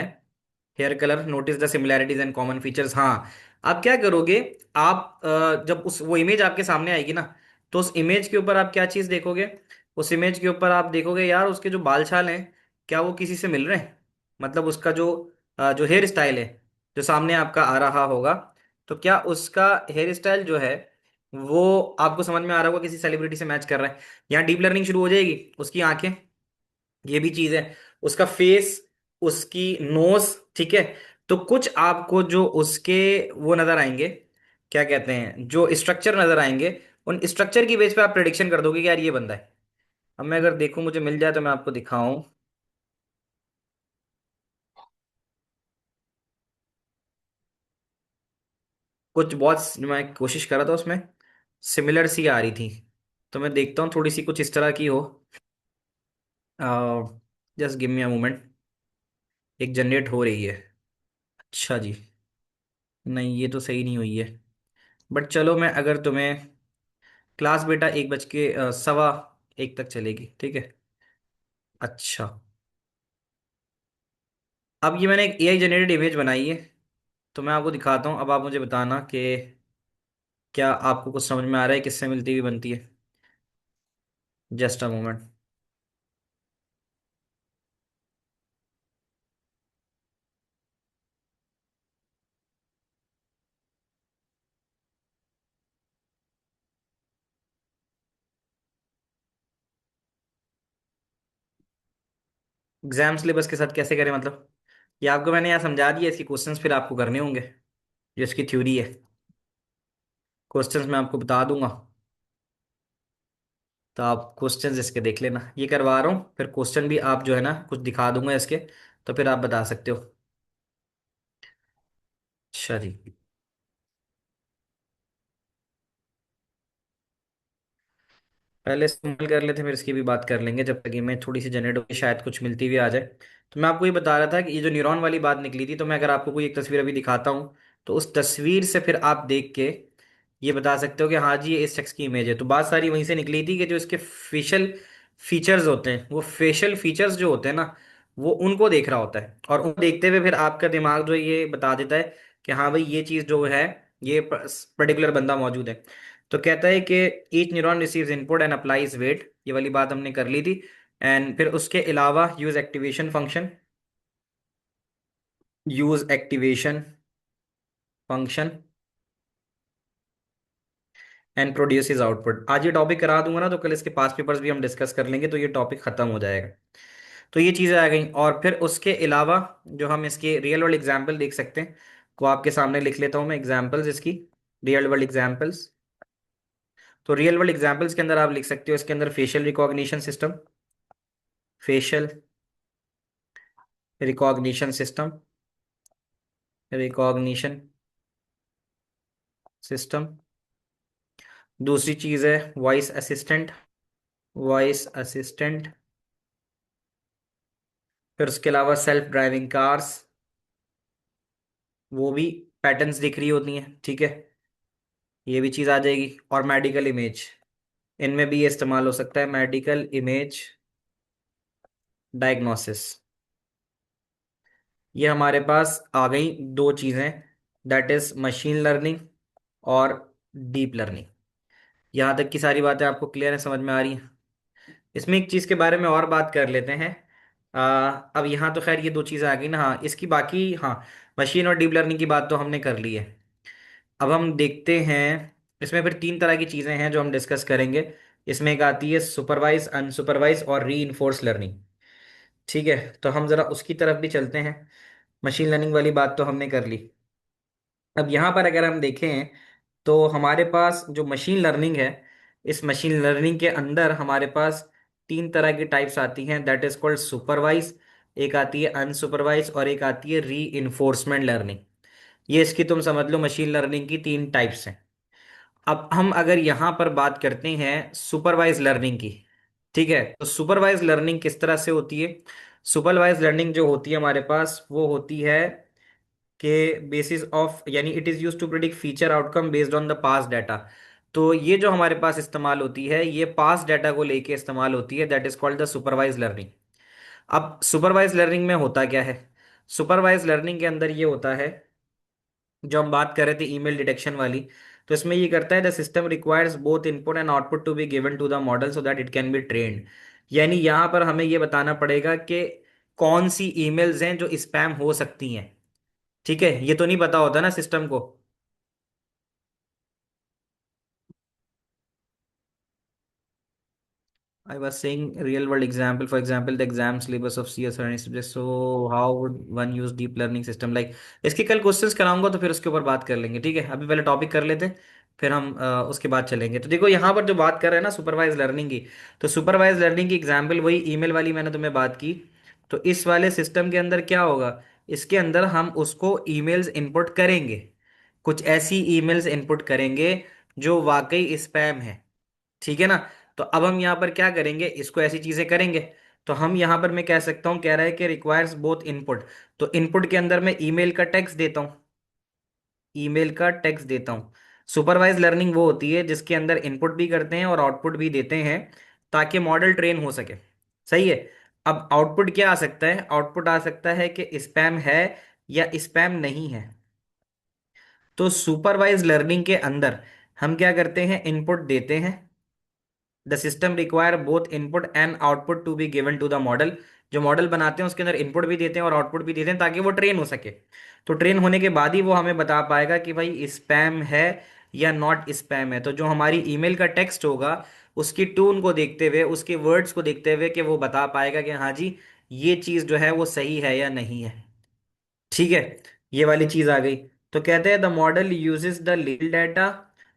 hair colour, notice the similarities and common features, हाँ। आप क्या करोगे, आप जब उस वो इमेज आपके सामने आएगी ना, तो उस इमेज के ऊपर आप क्या चीज देखोगे? उस इमेज के ऊपर आप देखोगे यार उसके जो बाल छाल हैं, क्या वो किसी से मिल रहे हैं? मतलब उसका जो जो हेयर स्टाइल है जो सामने आपका आ रहा होगा, तो क्या उसका हेयर स्टाइल जो है वो आपको समझ में आ रहा होगा किसी सेलिब्रिटी से मैच कर रहा है? यहाँ डीप लर्निंग शुरू हो जाएगी। उसकी आंखें, ये भी चीज है, उसका फेस, उसकी नोज, ठीक है। तो कुछ आपको जो उसके वो नजर आएंगे, क्या कहते हैं, जो स्ट्रक्चर नजर आएंगे, उन स्ट्रक्चर की बेस पे आप प्रेडिक्शन कर दोगे कि यार ये बंदा है। अब मैं अगर देखूं मुझे मिल जाए तो मैं आपको दिखाऊं। कुछ बहुत मैं कोशिश कर रहा था उसमें, सिमिलर सी आ रही थी। तो मैं देखता हूँ थोड़ी सी कुछ इस तरह की हो। Just give me a moment. एक जनरेट हो रही है। अच्छा जी। नहीं ये तो सही नहीं हुई है। बट चलो मैं अगर तुम्हें, क्लास बेटा 1 बज के 1:15 तक चलेगी, ठीक है। अच्छा, अब ये मैंने एक एआई जनरेटेड इमेज बनाई है, तो मैं आपको दिखाता हूँ, अब आप मुझे बताना कि क्या आपको कुछ समझ में आ रहा है किससे मिलती हुई बनती है। Just a moment. Exam syllabus के साथ कैसे करें मतलब? ये आपको मैंने यहाँ समझा दिया, इसके क्वेश्चंस फिर आपको करने होंगे, जो इसकी थ्योरी है। क्वेश्चंस मैं आपको बता दूंगा, तो आप क्वेश्चंस इसके देख लेना, ये करवा रहा हूँ, फिर क्वेश्चन भी आप जो है ना कुछ दिखा दूंगा इसके, तो फिर आप बता सकते हो। अच्छा जी। पहले इस्तेमाल कर लेते, फिर इसकी भी बात कर लेंगे, जब तक ये मैं थोड़ी सी जनरेट होगी शायद कुछ मिलती हुई आ जाए। तो मैं आपको ये बता रहा था कि ये जो न्यूरॉन वाली बात निकली थी, तो मैं अगर आपको कोई एक तस्वीर अभी दिखाता हूँ, तो उस तस्वीर से फिर आप देख के ये बता सकते हो कि हाँ जी ये इस शख्स की इमेज है। तो बात सारी वहीं से निकली थी कि जो इसके फेशियल फीचर्स होते हैं, वो फेशियल फीचर्स जो होते हैं ना, वो उनको देख रहा होता है, और उनको देखते हुए फिर आपका दिमाग जो है ये बता देता है कि हाँ भाई ये चीज़ जो है, ये पर्टिकुलर बंदा मौजूद है। तो कहता है कि each neuron receives input and applies weight, ये वाली बात हमने कर ली थी। एंड फिर उसके अलावा use activation function, use activation function and produces output. आज ये टॉपिक करा दूंगा ना, तो कल इसके पास पेपर्स भी हम डिस्कस कर लेंगे, तो ये टॉपिक खत्म हो जाएगा। तो ये चीज़ें आ गई, और फिर उसके अलावा जो हम इसके रियल वर्ल्ड एग्जाम्पल देख सकते हैं, को आपके सामने लिख लेता हूँ मैं एग्जाम्पल्स इसकी, रियल वर्ल्ड एग्जाम्पल्स। तो रियल वर्ल्ड एग्जाम्पल्स के अंदर आप लिख सकते हो इसके अंदर facial recognition system, facial recognition system, recognition system. दूसरी चीज है वॉइस असिस्टेंट, वॉइस असिस्टेंट। फिर उसके अलावा सेल्फ ड्राइविंग कार्स, वो भी पैटर्न्स दिख रही होती हैं, ठीक है, ये भी चीज आ जाएगी। और मेडिकल इमेज, इनमें भी ये इस्तेमाल हो सकता है, मेडिकल इमेज डायग्नोसिस। ये हमारे पास आ गई दो चीजें, दैट इज मशीन लर्निंग और डीप लर्निंग। यहाँ तक की सारी बातें आपको क्लियर है, समझ में आ रही हैं? इसमें एक चीज के बारे में और बात कर लेते हैं। अब यहाँ तो खैर ये दो चीजें आ गई ना, हाँ इसकी बाकी, हाँ मशीन और डीप लर्निंग की बात तो हमने कर ली है। अब हम देखते हैं, इसमें फिर तीन तरह की चीजें हैं जो हम डिस्कस करेंगे। इसमें एक आती है सुपरवाइज, अनसुपरवाइज और री लर्निंग। ठीक है, तो हम जरा उसकी तरफ भी चलते हैं। मशीन लर्निंग वाली बात तो हमने कर ली। अब यहाँ पर अगर हम देखें तो हमारे पास जो मशीन लर्निंग है, इस मशीन लर्निंग के अंदर हमारे पास तीन तरह की टाइप्स आती हैं, दैट इज कॉल्ड सुपरवाइज, एक आती है अनसुपरवाइज और एक आती है री लर्निंग। ये इसकी तुम समझ लो मशीन लर्निंग की तीन टाइप्स हैं। अब हम अगर यहाँ पर बात करते हैं सुपरवाइज लर्निंग की, ठीक है, तो सुपरवाइज लर्निंग किस तरह से होती है? सुपरवाइज लर्निंग जो होती है हमारे पास वो होती है के बेसिस ऑफ, यानी it is use to predict feature outcome based on the past data. तो ये जो हमारे पास इस्तेमाल होती है, ये पास्ट डाटा को लेके इस्तेमाल होती है, that is called the supervise learning. अब सुपरवाइज लर्निंग में होता क्या है? सुपरवाइज लर्निंग के अंदर ये होता है, जो हम बात कर रहे थे ईमेल डिटेक्शन वाली, तो इसमें ये करता है the system requires both input and output to be given to the model so that it can be trained. यानी यहां पर हमें ये बताना पड़ेगा कि कौन सी ईमेल्स हैं जो स्पैम हो सकती हैं। ठीक है, ये तो नहीं पता होता ना सिस्टम को। I was saying real world example, for example, the exam syllabus of CS or any subject. So how would one use deep learning system? Like इसके कल क्वेश्चंस कराऊंगा तो फिर उसके ऊपर बात कर लेंगे, ठीक है, अभी पहले टॉपिक कर लेते हैं, फिर हम उसके बाद चलेंगे। तो देखो यहाँ पर जो बात कर रहे हैं ना सुपरवाइज लर्निंग की, तो सुपरवाइज लर्निंग की एग्जाम्पल वही ईमेल वाली मैंने तुम्हें बात की। तो इस वाले सिस्टम के अंदर क्या होगा, इसके अंदर हम उसको ईमेल्स इनपुट करेंगे, कुछ ऐसी ईमेल्स इनपुट करेंगे जो वाकई स्पैम है, ठीक है ना। तो अब हम यहाँ पर क्या करेंगे, इसको ऐसी चीजें करेंगे। तो हम यहाँ पर मैं कह सकता हूँ, कह रहा है कि रिक्वायर्स बोथ इनपुट, तो इनपुट के अंदर मैं ईमेल का टेक्स्ट देता हूँ, ईमेल का टेक्स्ट देता हूँ। सुपरवाइज लर्निंग वो होती है जिसके अंदर इनपुट भी करते हैं और आउटपुट भी देते हैं, ताकि मॉडल ट्रेन हो सके। सही है। अब आउटपुट क्या आ सकता है? आउटपुट आ सकता है कि स्पैम है या स्पैम नहीं है। तो सुपरवाइज लर्निंग के अंदर हम क्या करते हैं, इनपुट देते हैं, the system require both input and output to be given to the model. जो मॉडल बनाते हैं उसके अंदर इनपुट भी देते हैं और आउटपुट भी देते हैं ताकि वो ट्रेन हो सके। तो ट्रेन होने के बाद ही वो हमें बता पाएगा कि भाई स्पैम है या नॉट स्पैम है। तो जो हमारी ईमेल का टेक्स्ट होगा, उसकी टून को देखते हुए, उसके वर्ड्स को देखते हुए, कि वो बता पाएगा कि हाँ जी ये चीज़ जो है वो सही है या नहीं है। ठीक है, ये वाली चीज आ गई। तो कहते हैं the model uses the label data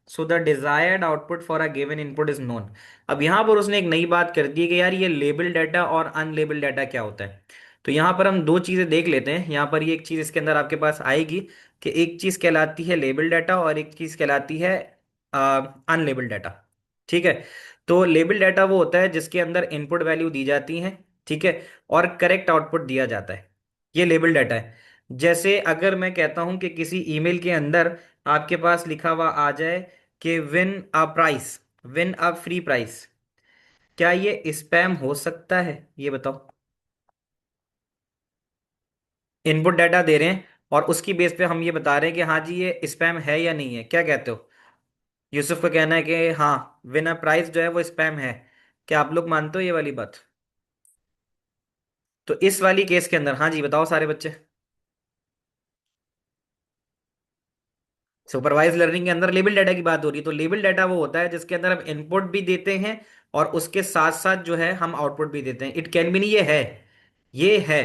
so the desired output for a given input is known. अब यहां पर उसने एक नई बात कर दी है कि यार ये लेबल डाटा और अनलेबल डाटा क्या होता है। तो यहां पर हम दो चीजें देख लेते हैं। यहां पर ये एक चीज इसके अंदर आपके पास आएगी कि एक चीज कहलाती है लेबल डाटा और एक चीज कहलाती है अनलेबल डाटा। ठीक है, तो लेबल डाटा वो होता है जिसके अंदर इनपुट वैल्यू दी जाती है, ठीक है, और करेक्ट आउटपुट दिया जाता है, ये लेबल डाटा है। जैसे अगर मैं कहता हूं कि किसी ईमेल के अंदर आपके पास लिखा हुआ आ जाए कि win a price, win a free price, क्या ये स्पैम हो सकता है? ये बताओ। इनपुट डाटा दे रहे हैं और उसकी बेस पे हम ये बता रहे हैं कि हाँ जी ये स्पैम है या नहीं है, क्या कहते हो? यूसुफ का कहना है कि हाँ विन अ प्राइस जो है वो स्पैम है। क्या आप लोग मानते हो ये वाली बात? तो इस वाली केस के अंदर हाँ जी बताओ सारे बच्चे। सुपरवाइज लर्निंग के अंदर लेबल डाटा की बात हो रही है। तो लेबल डाटा वो होता है जिसके अंदर हम इनपुट भी देते हैं और उसके साथ साथ जो है हम आउटपुट भी देते हैं। इट कैन बी नहीं, ये है, ये है।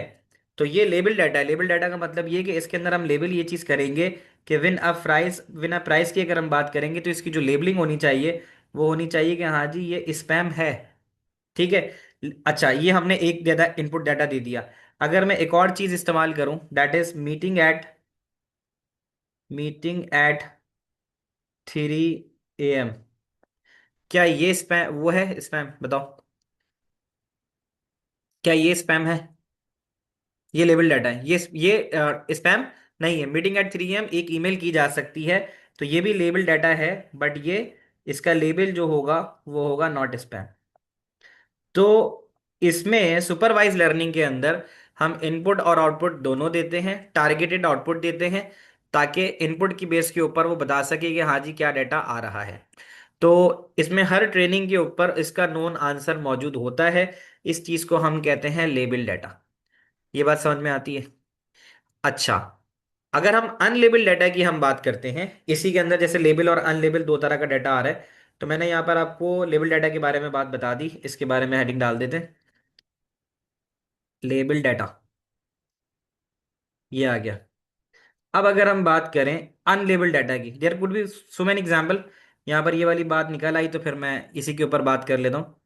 तो ये लेबल डाटा है। लेबल डाटा का मतलब ये कि इसके अंदर हम लेबल ये चीज करेंगे कि विन अ प्राइस की अगर हम बात करेंगे तो इसकी जो लेबलिंग होनी चाहिए वो होनी चाहिए कि हाँ जी ये स्पैम है। ठीक है, अच्छा, ये हमने एक डाटा, इनपुट डाटा दे दिया। अगर मैं एक और चीज इस्तेमाल करूं, that is meeting at 3 AM, क्या ये स्पैम वो है, स्पैम बताओ, क्या ये स्पैम है? ये लेबल डाटा है, ये स्पैम नहीं है। मीटिंग एट 3 AM एक ईमेल की जा सकती है, तो ये भी लेबल डाटा है, बट ये इसका लेबल जो होगा वो होगा नॉट स्पैम। तो इसमें सुपरवाइज लर्निंग के अंदर हम इनपुट और आउटपुट दोनों देते हैं, टारगेटेड आउटपुट देते हैं, ताकि इनपुट की बेस के ऊपर वो बता सके कि हाँ जी क्या डाटा आ रहा है। तो इसमें हर ट्रेनिंग के ऊपर इसका नोन आंसर मौजूद होता है। इस चीज को हम कहते हैं लेबल डाटा। ये बात समझ में आती है? अच्छा, अगर हम अनलेबल डाटा की हम बात करते हैं, इसी के अंदर जैसे लेबल और अनलेबल दो तरह का डाटा आ रहा है, तो मैंने यहाँ पर आपको लेबल डाटा के बारे में बात बता दी, इसके बारे में हेडिंग डाल देते हैं, लेबल डाटा, ये आ गया। अब अगर हम बात करें अनलेबल डाटा की, there could be so many example, यहाँ पर ये वाली बात निकल आई तो फिर मैं इसी के ऊपर बात कर लेता हूँ।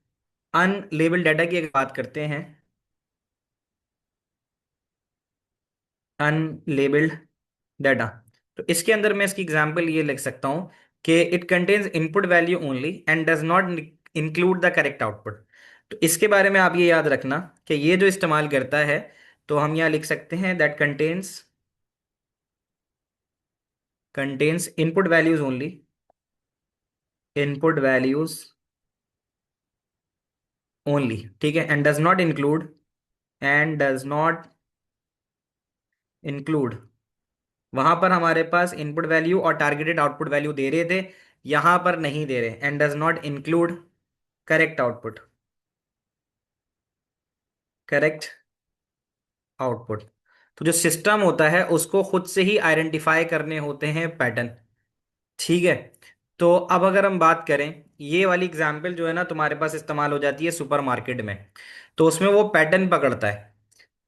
अनलेबल डाटा की अगर बात करते हैं, अनलेबल्ड डाटा, तो इसके अंदर मैं इसकी एग्जांपल ये लिख सकता हूँ कि it contains input value only and does not include the correct output. तो इसके बारे में आप ये याद रखना कि ये जो इस्तेमाल करता है, तो हम यहाँ लिख सकते हैं that contains input values only, input values only, ठीक है, एंड डज नॉट इंक्लूड। वहां पर हमारे पास इनपुट वैल्यू और टारगेटेड आउटपुट वैल्यू दे रहे थे, यहां पर नहीं दे रहे, and does not include correct output, correct output. तो जो सिस्टम होता है उसको खुद से ही आइडेंटिफाई करने होते हैं पैटर्न, ठीक है। तो अब अगर हम बात करें, ये वाली एग्जांपल जो है ना तुम्हारे पास इस्तेमाल हो जाती है सुपरमार्केट में, तो उसमें वो पैटर्न पकड़ता है।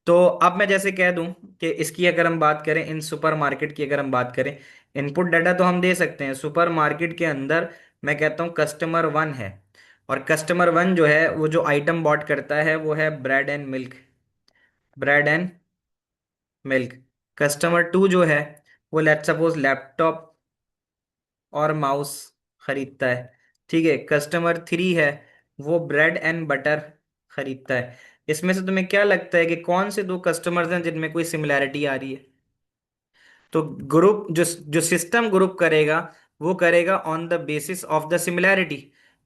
तो अब मैं जैसे कह दूं कि इसकी अगर हम बात करें, इन सुपरमार्केट की अगर हम बात करें, इनपुट डाटा तो हम दे सकते हैं सुपरमार्केट के अंदर। मैं कहता हूं कस्टमर 1 है, और कस्टमर 1 जो है वो जो आइटम बॉट करता है वो है ब्रेड एंड मिल्क। कस्टमर 2 जो है वो लेट सपोज लैपटॉप और माउस खरीदता है, ठीक है। कस्टमर 3 है, वो ब्रेड एंड बटर खरीदता है। इसमें से तुम्हें क्या लगता है कि कौन से दो कस्टमर्स हैं जिनमें कोई सिमिलैरिटी आ रही है? तो ग्रुप जो सिस्टम ग्रुप करेगा, वो करेगा on the basis of the similarity.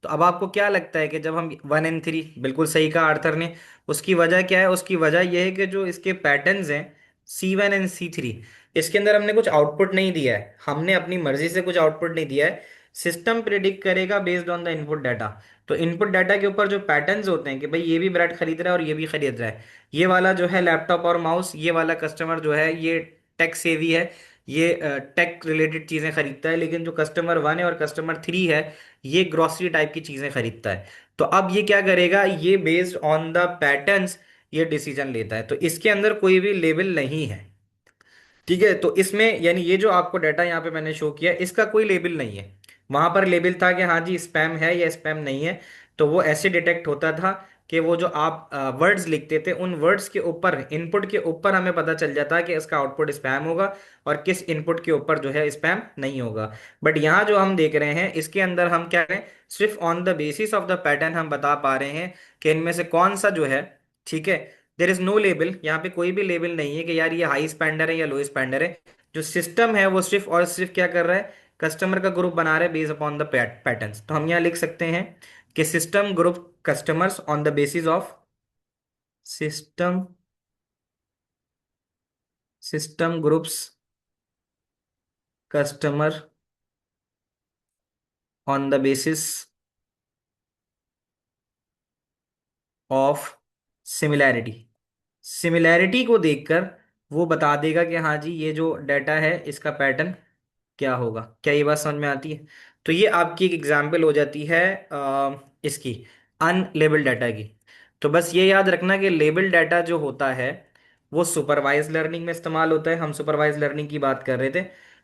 तो अब आपको क्या लगता है कि जब हम 1 and 3, बिल्कुल सही कहा आर्थर ने। उसकी वजह क्या है? उसकी वजह यह है कि जो इसके पैटर्न्स हैं C1 and C3, इसके अंदर हमने कुछ आउटपुट नहीं दिया है, हमने अपनी मर्जी से कुछ आउटपुट नहीं दिया है। सिस्टम प्रिडिक्ट करेगा based on the input data. तो इनपुट डाटा के ऊपर जो पैटर्न्स होते हैं कि भाई ये भी ब्रेड खरीद रहा है और ये भी खरीद रहा है, ये वाला जो है लैपटॉप और माउस, ये वाला कस्टमर जो है ये टेक सेवी है, ये टेक रिलेटेड चीजें खरीदता है। लेकिन जो कस्टमर 1 है और कस्टमर 3 है, ये ग्रोसरी टाइप की चीजें खरीदता है। तो अब ये क्या करेगा, ये बेस्ड ऑन द पैटर्न्स ये डिसीजन लेता है। तो इसके अंदर कोई भी लेबल नहीं है, ठीक है। तो इसमें यानी ये जो आपको डाटा यहाँ पे मैंने शो किया, इसका कोई लेबल नहीं है। वहां पर लेबल था कि हाँ जी स्पैम है या स्पैम नहीं है, तो वो ऐसे डिटेक्ट होता था कि वो जो आप वर्ड्स लिखते थे, उन वर्ड्स के ऊपर, इनपुट के ऊपर हमें पता चल जाता कि इसका आउटपुट स्पैम होगा और किस इनपुट के ऊपर जो है स्पैम नहीं होगा। बट यहाँ जो हम देख रहे हैं, इसके अंदर हम क्या करें, सिर्फ on the basis of the pattern हम बता पा रहे हैं कि इनमें से कौन सा जो है, ठीक है। देर इज नो लेबल, यहाँ पे कोई भी लेबल नहीं है कि यार ये हाई स्पैंडर है या लो स्पैंडर है। जो सिस्टम है वो सिर्फ और सिर्फ क्या कर रहा है, कस्टमर का ग्रुप बना रहा है बेस्ड अपॉन द पैटर्न्स। तो हम यहाँ लिख सकते हैं कि system group customers on the basis of system system groups customer on the basis of similarity. Similarity को देखकर वो बता देगा कि हाँ जी ये जो डाटा है इसका पैटर्न क्या होगा। क्या ये बात समझ में आती है? तो ये आपकी एक एग्जाम्पल हो जाती है इसकी अनलेबल डाटा की। तो बस ये याद रखना कि लेबल डाटा जो होता है वो सुपरवाइज लर्निंग में इस्तेमाल होता है। हम सुपरवाइज लर्निंग की बात कर रहे थे।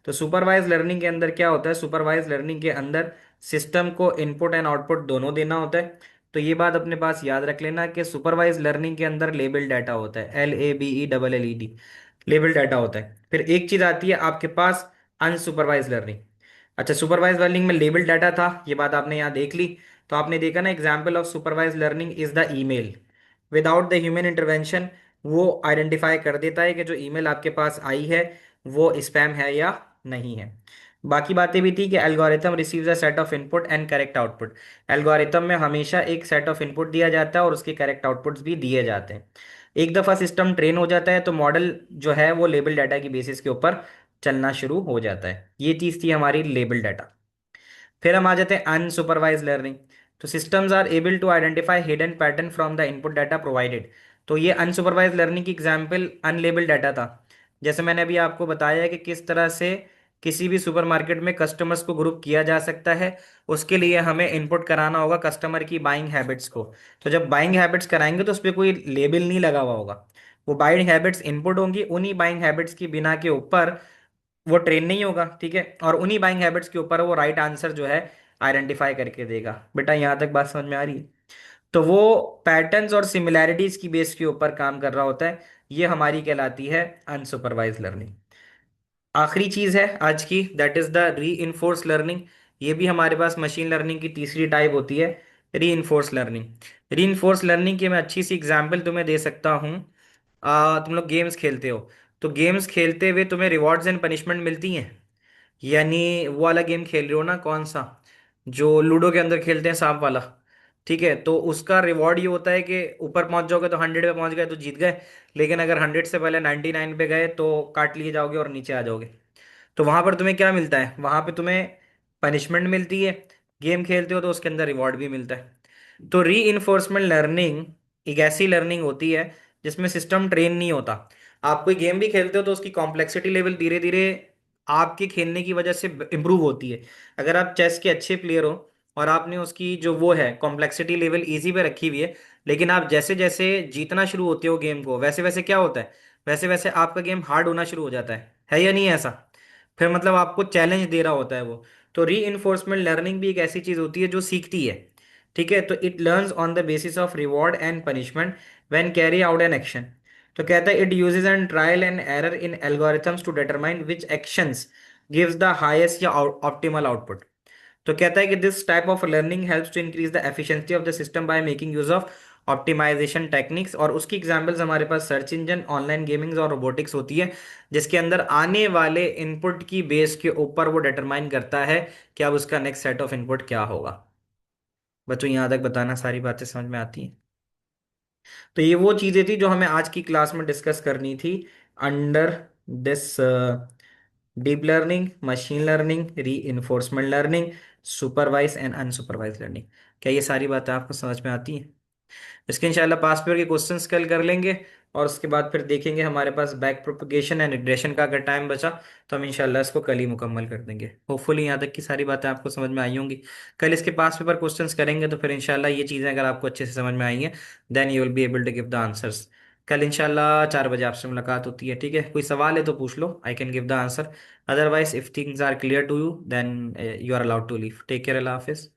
तो सुपरवाइज लर्निंग के अंदर क्या होता है, सुपरवाइज लर्निंग के अंदर सिस्टम को इनपुट एंड आउटपुट दोनों देना होता है। तो ये बात अपने पास याद रख लेना कि सुपरवाइज लर्निंग के अंदर लेबल डाटा होता है, LABE, लेबल डाटा होता है। फिर एक चीज आती है आपके पास अनसुपरवाइज लर्निंग। अच्छा, सुपरवाइज लर्निंग में लेबल डाटा था, ये बात आपने यहाँ देख ली। तो आपने देखा ना, example of supervise learning is the email. Without the human intervention वो आइडेंटिफाई कर देता है कि जो ईमेल आपके पास आई है वो स्पैम है या नहीं है। बाकी बातें भी थी कि algorithm receives a set of input and correct output. Algorithm में हमेशा एक सेट ऑफ इनपुट दिया जाता है और उसके करेक्ट आउटपुट्स भी दिए जाते हैं। एक दफ़ा सिस्टम ट्रेन हो जाता है तो मॉडल जो है वो लेबल डाटा की बेसिस के ऊपर चलना शुरू हो जाता है। ये चीज़ थी हमारी लेबल डाटा। फिर हम आ जाते हैं अनसुपरवाइज लर्निंग। तो systems are able to identify hidden pattern from the input data provided. तो ये अनसुपरवाइज लर्निंग की एग्जाम्पल अनलेबल्ड डाटा था। जैसे मैंने अभी आपको बताया कि किस तरह से किसी भी सुपरमार्केट में कस्टमर्स को ग्रुप किया जा सकता है। उसके लिए हमें इनपुट कराना होगा कस्टमर की बाइंग हैबिट्स को। तो जब बाइंग हैबिट्स कराएंगे तो उस पर कोई लेबल नहीं लगा हुआ होगा। वो बाइंग हैबिट्स इनपुट होंगी, उन्हीं बाइंग हैबिट्स की बिना के ऊपर वो ट्रेन नहीं होगा, ठीक है। और उन्हीं बाइंग हैबिट्स के ऊपर वो राइट आंसर जो है आइडेंटिफाई करके देगा। बेटा यहाँ तक बात समझ में आ रही है? तो वो पैटर्न्स और सिमिलैरिटीज की बेस के ऊपर काम कर रहा होता है। ये हमारी कहलाती है अनसुपरवाइज लर्निंग। आखिरी चीज है आज की, दैट इज द री इन्फोर्स लर्निंग। ये भी हमारे पास मशीन लर्निंग की तीसरी टाइप होती है, री इन्फोर्स लर्निंग। री इन्फोर्स लर्निंग की मैं अच्छी सी एग्जांपल तुम्हें दे सकता हूँ। तुम लोग गेम्स खेलते हो, तो गेम्स खेलते हुए तुम्हें रिवॉर्ड्स एंड पनिशमेंट मिलती हैं। यानी वो वाला गेम खेल रहे हो ना, कौन सा, जो लूडो के अंदर खेलते हैं सांप वाला, ठीक है। तो उसका रिवॉर्ड ये होता है कि ऊपर पहुंच जाओगे तो 100 पे पहुंच गए तो जीत गए। लेकिन अगर 100 से पहले 99 पे गए तो काट लिए जाओगे और नीचे आ जाओगे। तो वहां पर तुम्हें क्या मिलता है, वहां पे तुम्हें पनिशमेंट मिलती है। गेम खेलते हो तो उसके अंदर रिवॉर्ड भी मिलता है। तो री इन्फोर्समेंट लर्निंग एक ऐसी लर्निंग होती है जिसमें सिस्टम ट्रेन नहीं होता। आप कोई गेम भी खेलते हो तो उसकी कॉम्प्लेक्सिटी लेवल धीरे धीरे आपके खेलने की वजह से इंप्रूव होती है। अगर आप चेस के अच्छे प्लेयर हो और आपने उसकी जो वो है कॉम्प्लेक्सिटी लेवल इजी पे रखी हुई है, लेकिन आप जैसे जैसे जीतना शुरू होते हो गेम को, वैसे वैसे क्या होता है, वैसे वैसे आपका गेम हार्ड होना शुरू हो जाता है या नहीं है ऐसा? फिर मतलब आपको चैलेंज दे रहा होता है वो। तो री इन्फोर्समेंट लर्निंग भी एक ऐसी चीज होती है जो सीखती है, ठीक है। तो it learns on the basis of reward and punishment when carry out an action. तो कहता है it uses an trial and error in algorithms to determine which actions gives the highest या ऑप्टिमल आउटपुट। तो कहता है कि this type of learning helps to increase the efficiency of the system by making use of optimisation techniques. और उसकी examples हमारे पास search engine, online gamings और रोबोटिक्स होती है, जिसके अंदर आने वाले इनपुट की बेस के ऊपर वो डिटरमाइन करता है कि अब उसका नेक्स्ट सेट ऑफ इनपुट क्या होगा। बच्चों यहाँ तक बताना सारी बातें समझ में आती हैं? तो ये वो चीजें थी जो हमें आज की क्लास में डिस्कस करनी थी under this deep learning, machine learning, reinforcement learning, supervise and unsupervise learning. क्या ये सारी बातें आपको समझ में आती हैं? इसके इंशाल्लाह पास पेपर के क्वेश्चंस कल कर लेंगे। और उसके बाद फिर देखेंगे हमारे पास बैक प्रोपगेशन एंड रिग्रेशन का अगर टाइम बचा तो हम इंशाल्लाह इसको कल ही मुकम्मल कर देंगे। होपफुली यहाँ तक की सारी बातें आपको समझ में आई होंगी। कल इसके पास पेपर क्वेश्चंस करेंगे तो फिर इंशाल्लाह ये चीज़ें अगर आपको अच्छे से समझ में आई हैं, then you will be able to give the answers. कल इंशाल्लाह 4 बजे आपसे मुलाकात होती है, ठीक है। कोई सवाल है तो पूछ लो, I can give the answer. Otherwise if things are clear to you then you are allowed to leave. Take care, Allah हाफिज़।